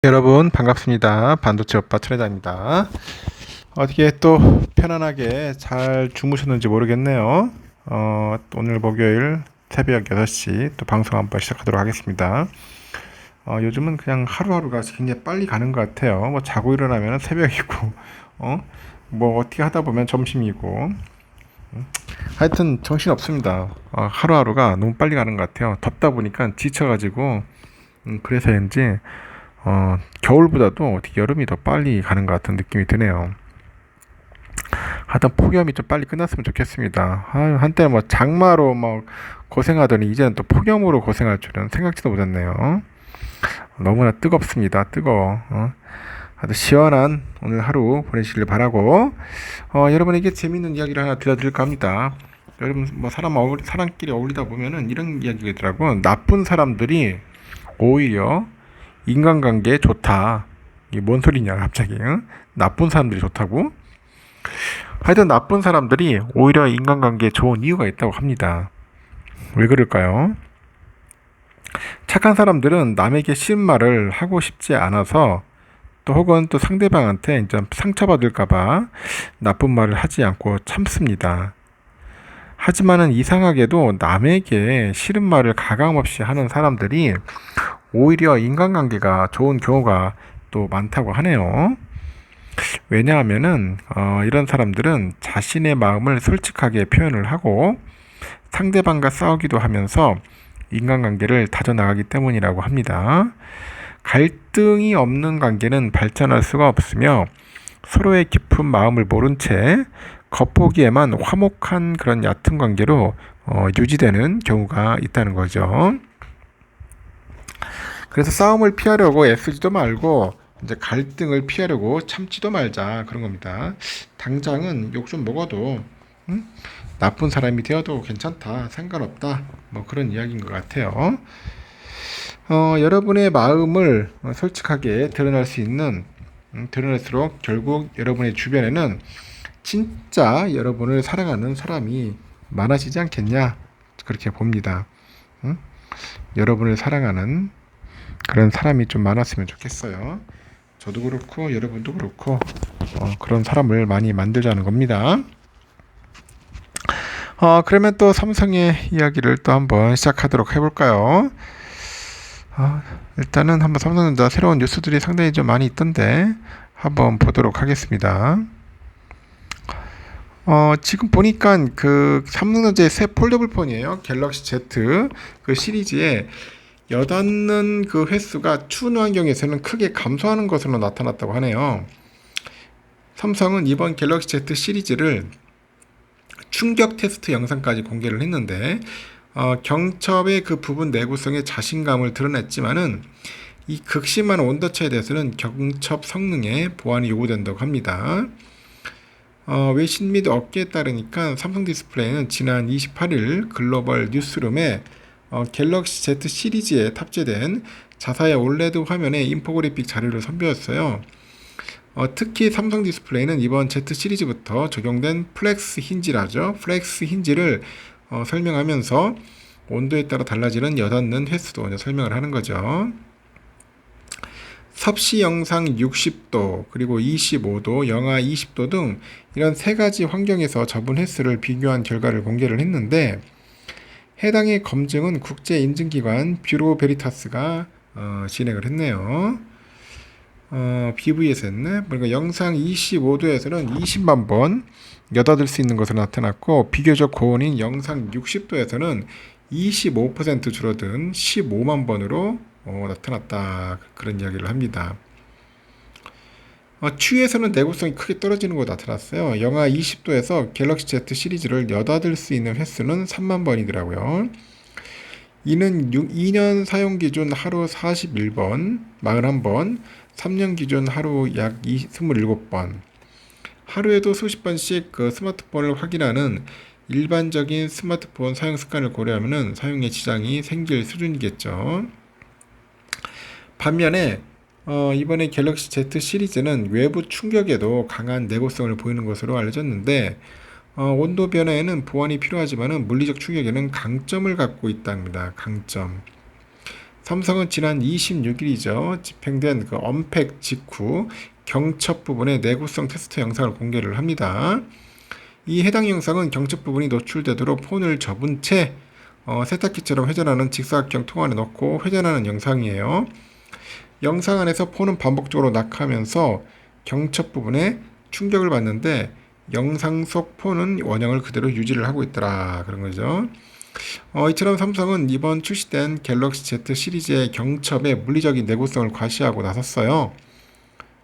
여러분 반갑습니다. 반도체 오빠 트레다입니다. 어떻게 또 편안하게 잘 주무셨는지 모르겠네요. 오늘 목요일 새벽 6시 또 방송 한번 시작하도록 하겠습니다. 요즘은 그냥 하루하루가 굉장히 빨리 가는 것 같아요. 뭐 자고 일어나면 새벽이고, 뭐 어떻게 하다 보면 점심이고, 하여튼 정신 없습니다. 하루하루가 너무 빨리 가는 것 같아요. 덥다 보니까 지쳐가지고, 그래서인지 겨울보다도 어떻게 여름이 더 빨리 가는 것 같은 느낌이 드네요. 하여튼 폭염이 좀 빨리 끝났으면 좋겠습니다. 한때는 뭐 장마로 막 고생하더니 이제는 또 폭염으로 고생할 줄은 생각지도 못했네요. 너무나 뜨겁습니다. 뜨거워. 아주 시원한 오늘 하루 보내시길 바라고, 여러분에게 재밌는 이야기를 하나 들려드릴까 합니다. 여러분 뭐 사람끼리 어울리다 보면은 이런 이야기가 있더라고. 나쁜 사람들이 오히려 인간관계에 좋다. 이게 뭔 소리냐 갑자기. 응? 나쁜 사람들이 좋다고? 하여튼 나쁜 사람들이 오히려 인간관계에 좋은 이유가 있다고 합니다. 왜 그럴까요? 착한 사람들은 남에게 싫은 말을 하고 싶지 않아서, 또 혹은 또 상대방한테 이제 상처받을까봐 나쁜 말을 하지 않고 참습니다. 하지만은 이상하게도 남에게 싫은 말을 가감없이 하는 사람들이 오히려 인간관계가 좋은 경우가 또 많다고 하네요. 왜냐하면은 이런 사람들은 자신의 마음을 솔직하게 표현을 하고 상대방과 싸우기도 하면서 인간관계를 다져나가기 때문이라고 합니다. 갈등이 없는 관계는 발전할 수가 없으며 서로의 깊은 마음을 모른 채 겉보기에만 화목한 그런 얕은 관계로 유지되는 경우가 있다는 거죠. 그래서 싸움을 피하려고 애쓰지도 말고 이제 갈등을 피하려고 참지도 말자 그런 겁니다. 당장은 욕 좀 먹어도, 응? 나쁜 사람이 되어도 괜찮다, 상관없다, 뭐 그런 이야기인 것 같아요. 여러분의 마음을 솔직하게 드러낼 수 있는, 드러낼수록 결국 여러분의 주변에는 진짜 여러분을 사랑하는 사람이 많아지지 않겠냐, 그렇게 봅니다. 응? 여러분을 사랑하는 그런 사람이 좀 많았으면 좋겠어요. 저도 그렇고 여러분도 그렇고 그런 사람을 많이 만들자는 겁니다. 그러면 또 삼성의 이야기를 또 한번 시작하도록 해볼까요? 일단은 한번 삼성전자 새로운 뉴스들이 상당히 좀 많이 있던데 한번 보도록 하겠습니다. 지금 보니까 그 삼성전자의 새 폴더블 폰이에요. 갤럭시 Z 그 시리즈에 여닫는 그 횟수가 추운 환경에서는 크게 감소하는 것으로 나타났다고 하네요. 삼성은 이번 갤럭시 Z 시리즈를 충격 테스트 영상까지 공개를 했는데, 경첩의 그 부분 내구성에 자신감을 드러냈지만은 이 극심한 온도차에 대해서는 경첩 성능에 보완이 요구된다고 합니다. 외신 및 업계에 따르니까 삼성 디스플레이는 지난 28일 글로벌 뉴스룸에 갤럭시 Z 시리즈에 탑재된 자사의 올레드 화면의 인포그래픽 자료를 선보였어요. 특히 삼성 디스플레이는 이번 Z 시리즈부터 적용된 플렉스 힌지라죠. 플렉스 힌지를 설명하면서 온도에 따라 달라지는 여닫는 횟수도 설명을 하는 거죠. 섭씨 영상 60도, 그리고 25도, 영하 20도 등 이런 세 가지 환경에서 접은 횟수를 비교한 결과를 공개를 했는데, 해당의 검증은 국제 인증기관 뷰로 베리타스가 진행을 했네요. BV에서 했네. 그러니까 영상 25도에서는 20만 번 여닫을 수 있는 것으로 나타났고, 비교적 고온인 영상 60도에서는 25% 줄어든 15만 번으로 나타났다, 그런 이야기를 합니다. 추위에서는 내구성이 크게 떨어지는 것으로 나타났어요. 영하 20도에서 갤럭시 Z 시리즈를 여닫을 수 있는 횟수는 3만 번이더라고요. 이는 2년 사용 기준 하루 41번, 41번, 3년 기준 하루 약 27번, 하루에도 수십 번씩 그 스마트폰을 확인하는 일반적인 스마트폰 사용 습관을 고려하면 사용에 지장이 생길 수준이겠죠. 반면에 이번에 갤럭시 Z 시리즈는 외부 충격에도 강한 내구성을 보이는 것으로 알려졌는데, 온도 변화에는 보완이 필요하지만 물리적 충격에는 강점을 갖고 있답니다. 강점. 삼성은 지난 26일이죠. 집행된 그 언팩 직후 경첩 부분의 내구성 테스트 영상을 공개를 합니다. 이 해당 영상은 경첩 부분이 노출되도록 폰을 접은 채 세탁기처럼 회전하는 직사각형 통 안에 넣고 회전하는 영상이에요. 영상 안에서 폰은 반복적으로 낙하하면서 경첩 부분에 충격을 받는데 영상 속 폰은 원형을 그대로 유지를 하고 있더라 그런 거죠. 이처럼 삼성은 이번 출시된 갤럭시 Z 시리즈의 경첩의 물리적인 내구성을 과시하고 나섰어요.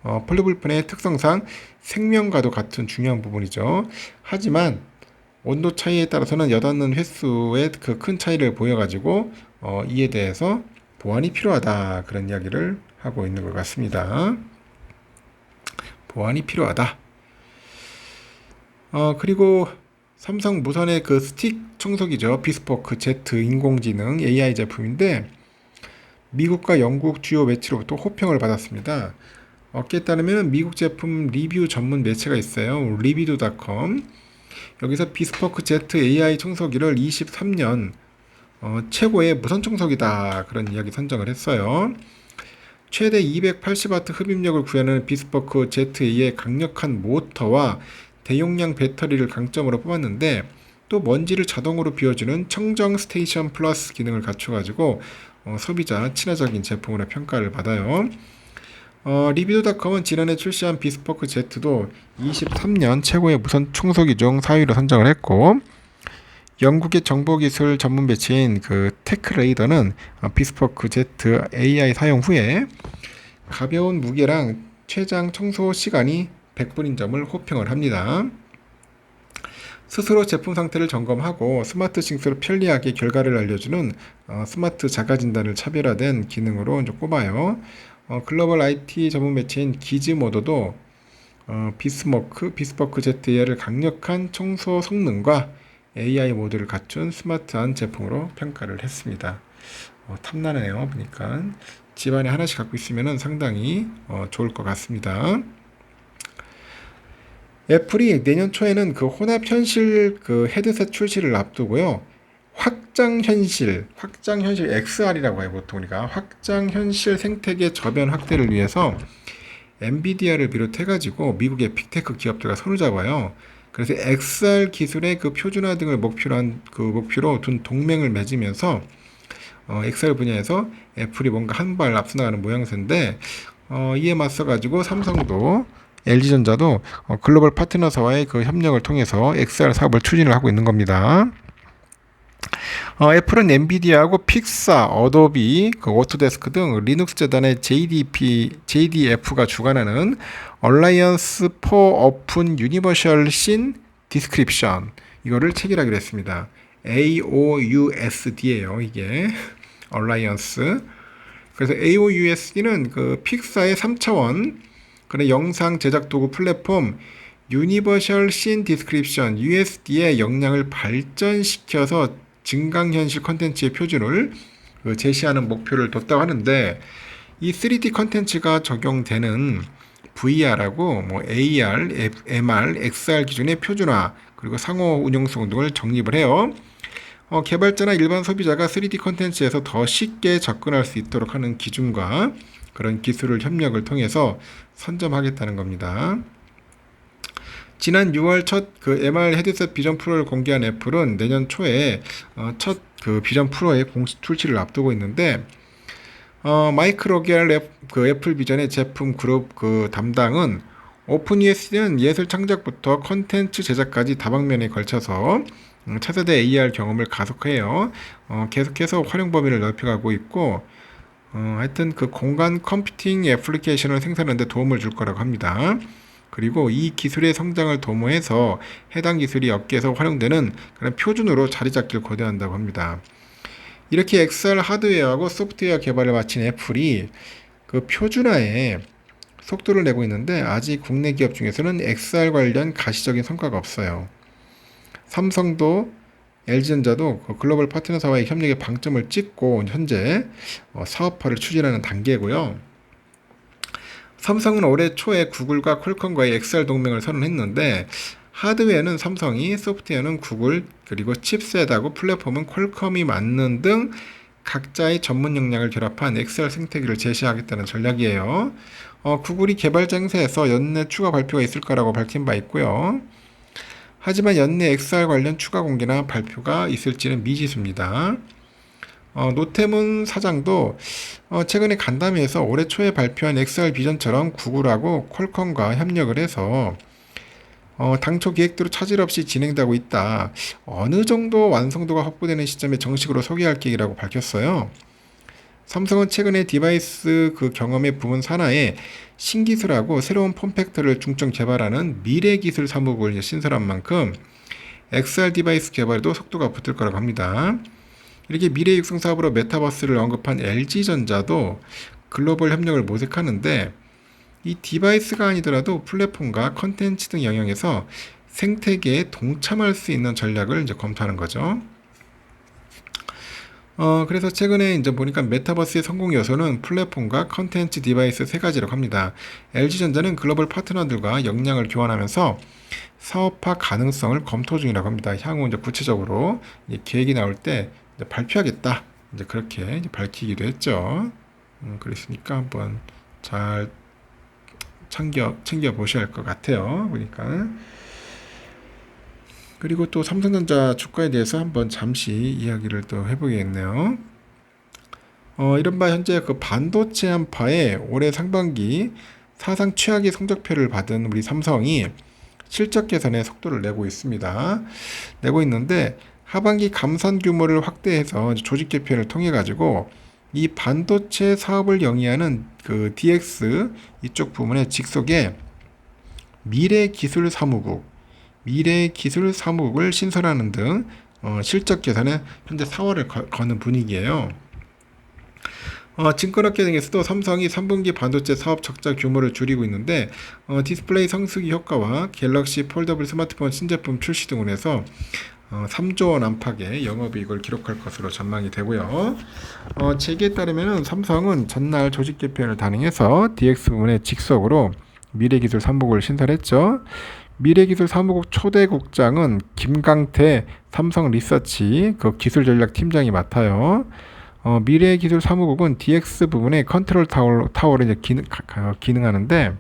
폴더블펜의 특성상 생명과도 같은 중요한 부분이죠. 하지만 온도 차이에 따라서는 여닫는 횟수에 그 큰 차이를 보여가지고 이에 대해서 보완이 필요하다 그런 이야기를 하고 있는 것 같습니다. 보완이 필요하다. 그리고 삼성 무선의 그 스틱 청소기죠. 비스포크 Z 인공지능 AI 제품인데 미국과 영국 주요 매체로부터 호평을 받았습니다. 어깨에 따르면 미국 제품 리뷰 전문 매체가 있어요. 리뷰도.com. 여기서 비스포크 Z AI 청소기를 23년 최고의 무선 청소기다 그런 이야기 선정을 했어요. 최대 280W 흡입력을 구현하는 비스포크 ZA의 강력한 모터와 대용량 배터리를 강점으로 뽑았는데 또 먼지를 자동으로 비워주는 청정 스테이션 플러스 기능을 갖춰가지고 소비자 친화적인 제품으로 평가를 받아요. 리뷰도.com은 지난해 출시한 비스포크 Z도 23년 최고의 무선 청소기 중 4위로 선정을 했고 영국의 정보기술 전문 매체인 그 테크레이더는 비스포크 Z AI 사용 후에 가벼운 무게랑 최장 청소 시간이 100분인 점을 호평을 합니다. 스스로 제품 상태를 점검하고 스마트 싱크로 편리하게 결과를 알려주는 스마트 자가 진단을 차별화된 기능으로 이제 꼽아요. 글로벌 IT 전문 매체인 기즈모더도 비스포크 ZA를 강력한 청소 성능과 AI 모드를 갖춘 스마트한 제품으로 평가를 했습니다. 탐나네요. 보니까 집안에 하나씩 갖고 있으면 상당히 좋을 것 같습니다. 애플이 내년 초에는 그 혼합 현실 그 헤드셋 출시를 앞두고요. 확장 현실 XR이라고 해요. 보통 우리가 확장 현실 생태계 저변 확대를 위해서 엔비디아를 비롯해가지고 미국의 빅테크 기업들과 손을 잡아요. 그래서 XR 기술의 그 표준화 등을 목표로 둔 동맹을 맺으면서 XR 분야에서 애플이 뭔가 한 발 앞서 나가는 모양새인데 이에 맞서가지고 삼성도 LG전자도 글로벌 파트너사와의 그 협력을 통해서 XR 사업을 추진을 하고 있는 겁니다. 애플은 엔비디아하고 픽사, 어도비, 그 오토데스크 등 리눅스 재단의 JDF가 주관하는 Alliance for Open Universal Scene Description 이거를 체결하기로 했습니다. AOUSD예요. 이게 Alliance. 그래서 AOUSD는 그 픽사의 3차원 그런 영상 제작 도구 플랫폼 Universal Scene Description USD의 역량을 발전시켜서 증강현실 컨텐츠의 표준을 제시하는 목표를 뒀다고 하는데 이 3D 컨텐츠가 적용되는 VR하고 AR, MR, XR 기준의 표준화 그리고 상호 운용성 등을 정립을 해요. 개발자나 일반 소비자가 3D 컨텐츠에서 더 쉽게 접근할 수 있도록 하는 기준과 그런 기술을 협력을 통해서 선점하겠다는 겁니다. 지난 6월 첫 그 MR 헤드셋 비전 프로를 공개한 애플은 내년 초에 첫 그 비전 프로의 공식 출시를 앞두고 있는데 마이크 로겔 그 애플 비전의 제품 그룹 그 담당은 오픈USD는 예술 창작부터 컨텐츠 제작까지 다방면에 걸쳐서 차세대 AR 경험을 가속해요. 계속해서 활용 범위를 넓혀가고 있고 하여튼 그 공간 컴퓨팅 애플리케이션을 생산하는 데 도움을 줄 거라고 합니다. 그리고 이 기술의 성장을 도모해서 해당 기술이 업계에서 활용되는 그런 표준으로 자리 잡기를 고대한다고 합니다. 이렇게 XR 하드웨어하고 소프트웨어 개발을 마친 애플이 그 표준화에 속도를 내고 있는데 아직 국내 기업 중에서는 XR 관련 가시적인 성과가 없어요. 삼성도 LG전자도 그 글로벌 파트너사와의 협력에 방점을 찍고 현재 사업화를 추진하는 단계고요. 삼성은 올해 초에 구글과 퀄컴과의 XR 동맹을 선언했는데 하드웨어는 삼성이, 소프트웨어는 구글, 그리고 칩셋하고 플랫폼은 퀄컴이 만든 등 각자의 전문 역량을 결합한 엑셀 생태계를 제시하겠다는 전략이에요. 구글이 개발자 행사에서 연내 추가 발표가 있을 거라고 밝힌 바 있고요. 하지만 연내 XR 관련 추가 공개나 발표가 있을지는 미지수입니다. 노태문 사장도 최근에 간담회에서 올해 초에 발표한 XR 비전처럼 구글하고 퀄컴과 협력을 해서 당초 계획대로 차질 없이 진행되고 있다. 어느 정도 완성도가 확보되는 시점에 정식으로 소개할 계획이라고 밝혔어요. 삼성은 최근에 디바이스 그 경험의 부분 산하에 신기술하고 새로운 폼팩터를 중점 개발하는 미래기술 사무국을 신설한 만큼 XR 디바이스 개발에도 속도가 붙을 거라고 합니다. 이렇게 미래 육성 사업으로 메타버스를 언급한 LG전자도 글로벌 협력을 모색하는데 이 디바이스가 아니더라도 플랫폼과 컨텐츠 등 영역에서 생태계에 동참할 수 있는 전략을 이제 검토하는 거죠. 그래서 최근에 이제 보니까 메타버스의 성공 요소는 플랫폼과 컨텐츠 디바이스 세 가지라고 합니다. LG전자는 글로벌 파트너들과 역량을 교환하면서 사업화 가능성을 검토 중이라고 합니다. 향후 이제 구체적으로 이제 계획이 나올 때 이제 발표하겠다. 이제 그렇게 이제 밝히기도 했죠. 그랬으니까 한번 잘 챙겨 보셔야 할 것 같아요. 보니까. 그리고 또 삼성전자 주가에 대해서 한번 잠시 이야기를 또 해보겠네요. 이른바 현재 그 반도체 한파에 올해 상반기 사상 최악의 성적표를 받은 우리 삼성이 실적 개선에 속도를 내고 있습니다. 내고 있는데 하반기 감산 규모를 확대해서 조직 개편을 통해 가지고 이 반도체 사업을 영위하는 그 DX 이쪽 부문의 직속에 미래기술사무국을 신설하는 등 실적 개선에 현재 사활을 거는 분위기예요. 증권업계 등에서도 삼성이 3분기 반도체 사업 적자 규모를 줄이고 있는데 디스플레이 성수기 효과와 갤럭시 폴더블 스마트폰 신제품 출시 등으로 해서 3조 원 안팎의 영업이익을 기록할 것으로 전망이 되고요. 제기에 따르면 삼성은 전날 조직 개편을 단행해서 DX 부문의 직속으로 미래기술 사무국을 신설했죠. 미래기술 사무국 초대 국장은 김강태 삼성 리서치 그 기술전략 팀장이 맡아요. 미래기술 사무국은 DX 부분의 컨트롤 타워로 이제 기능하는데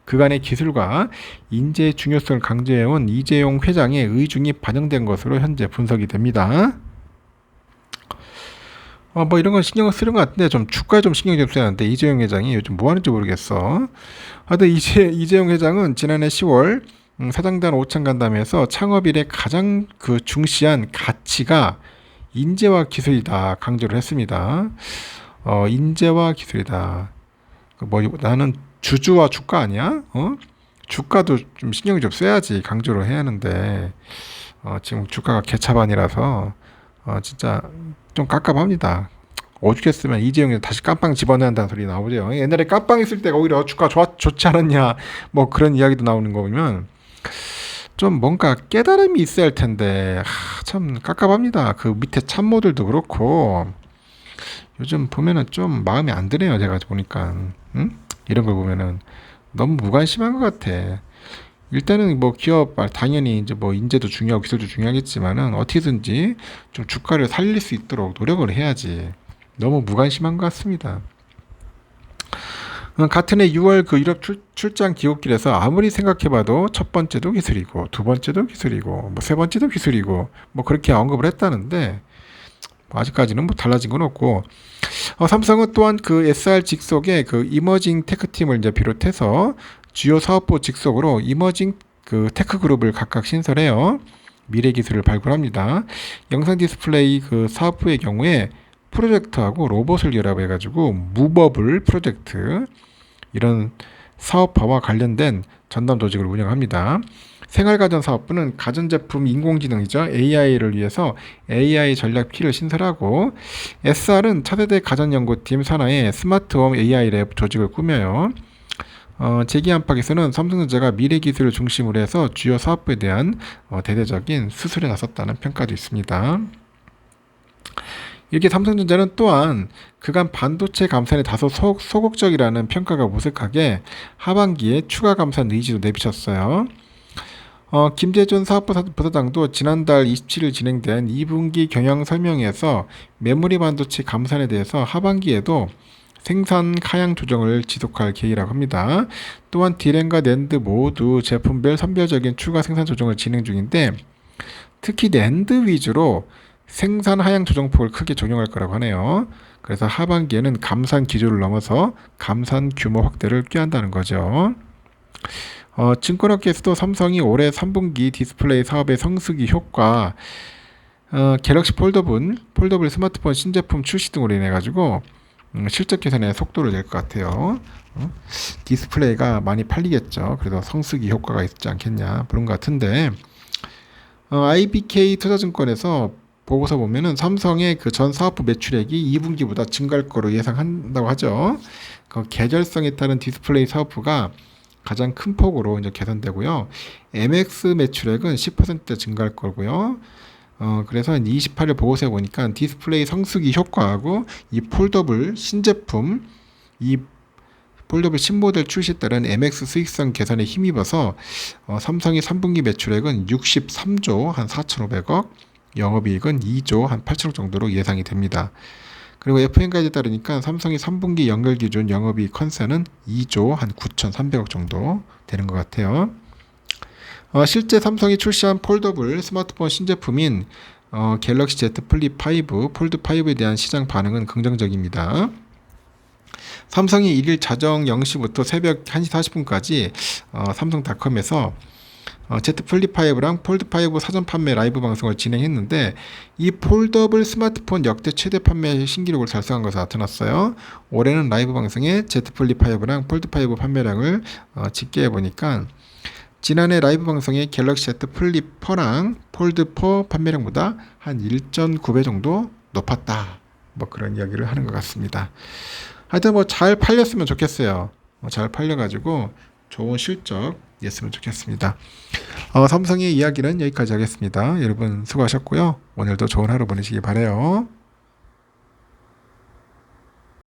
그간의 기술과 인재의 중요성을 강조해온 이재용 회장의 의중이 반영된 것으로 현재 분석이 됩니다. 뭐 이런 건 신경을 쓰는 것 같은데 좀 주가에 좀 신경 좀 써야 하는데 이재용 회장이 요즘 뭐 하는지 모르겠어. 하여튼 이재용 회장은 지난해 10월 사장단 오찬 간담회에서 창업 이래 가장 그 중시한 가치가 인재와 기술이다 강조를 했습니다. 인재와 기술이다. 나는 주주와 주가 아니야? 주가도 좀 신경을 좀 써야지 강조를 해야 하는데 지금 주가가 개차반이라서 진짜 좀 깝깝합니다. 오죽했으면 이재용이 다시 깜빵 집어넣어야 한다는 소리 나오죠. 옛날에 깜빵 있을 때가 오히려 주가 좋지 않았냐 뭐 그런 이야기도 나오는 거 보면 좀 뭔가 깨달음이 있어야 할 텐데 참 깝깝합니다. 그 밑에 참모들도 그렇고 요즘 보면은 좀 마음에 안 드네요. 제가 보니까 이런 걸 보면은 너무 무관심한 것 같아. 일단은 뭐 기업 당연히 이제 뭐 인재도 중요하고 기술도 중요하겠지만은 어떻게든지 좀 주가를 살릴 수 있도록 노력을 해야지. 너무 무관심한 것 같습니다. 같은 해 6월 그 유럽 출장 기록길에서 아무리 생각해봐도 첫 번째도 기술이고 두 번째도 기술이고 뭐 세 번째도 기술이고 뭐 그렇게 언급을 했다는데 아직까지는 뭐 달라진 건 없고 삼성은 또한 그 SR 직속의 그 이머징 테크팀을 이제 비롯해서 주요 사업부 직속으로 이머징 그 테크 그룹을 각각 신설해요. 미래 기술을 발굴합니다. 영상 디스플레이 그 사업부의 경우에 프로젝트하고 로봇을 결합해가지고 무버블 프로젝트 이런 사업화와 관련된 전담 조직을 운영합니다. 생활가전 사업부는 가전제품 인공지능이죠. AI를 위해서 AI 전략 P를 신설하고 SR은 차세대 가전연구팀 산하에 스마트홈 AI 랩 조직을 꾸며요. 재기 안팎에서는 삼성전자가 미래기술을 중심으로 해서 주요 사업부에 대한 대대적인 수술에 나섰다는 평가도 있습니다. 이렇게 삼성전자는 또한 그간 반도체 감산에 다소 소극적이라는 평가가 무색하게 하반기에 추가 감산 의지도 내비쳤어요. 김재준 사업부사장도 지난달 27일 진행된 2분기 경영 설명회에서 메모리 반도체 감산에 대해서 하반기에도 생산 하향 조정을 지속할 계획이라고 합니다. 또한 디램과 낸드 모두 제품별 선별적인 추가 생산 조정을 진행 중인데 특히 낸드 위주로 생산 하향 조정폭을 크게 적용할 거라고 하네요. 그래서 하반기에는 감산 기조를 넘어서 감산 규모 확대를 꾀한다는 거죠. 증권업계에서도 삼성이 올해 3분기 디스플레이 사업의 성수기 효과, 갤럭시 폴더블 스마트폰 신제품 출시 등으로 인해 가지고 실적 개선에 속도를 낼 것 같아요. 디스플레이가 많이 팔리겠죠. 그래서 성수기 효과가 있지 않겠냐 그런 것 같은데 IBK 투자증권에서 보고서 보면은 삼성의 그 전 사업부 매출액이 2분기보다 증가할 거로 예상한다고 하죠. 그 계절성에 따른 디스플레이 사업부가 가장 큰 폭으로 이제 개선되고요. MX 매출액은 10% 증가할 거고요. 그래서 28일 보고서에 보니까 디스플레이 성수기 효과하고 이 폴더블 신제품, 이 폴더블 신모델 출시에 따른 MX 수익성 개선에 힘입어서 삼성의 3분기 매출액은 63조 한 4,500억, 영업이익은 2조 한 8천억 정도로 예상이 됩니다. 그리고 FN가에 따르니까 삼성이 3분기 연결 기준 영업이익 컨센은 2조 한 9,300억 정도 되는 것 같아요. 실제 삼성이 출시한 폴더블 스마트폰 신제품인 갤럭시 Z 플립 5, 폴드 5에 대한 시장 반응은 긍정적입니다. 삼성이 1일 자정 0시부터 새벽 1시 40분까지 삼성닷컴에서 Z 플립 5랑 폴드 5 사전 판매 라이브 방송을 진행했는데 이 폴더블 스마트폰 역대 최대 판매 신기록을 달성한 것으로 나타났어요. 올해는 라이브 방송에 Z 플립 5랑 폴드 5 판매량을 집계해 보니까 지난해 라이브 방송에 갤럭시 Z 플립 4랑 폴드 4 판매량보다 한 1.9배 정도 높았다. 뭐 그런 이야기를 하는 것 같습니다. 하여튼 뭐 잘 팔렸으면 좋겠어요. 잘 팔려가지고 좋은 실적 냈으면 좋겠습니다. 삼성의 이야기는 여기까지 하겠습니다. 여러분 수고하셨고요. 오늘도 좋은 하루 보내시기 바라요.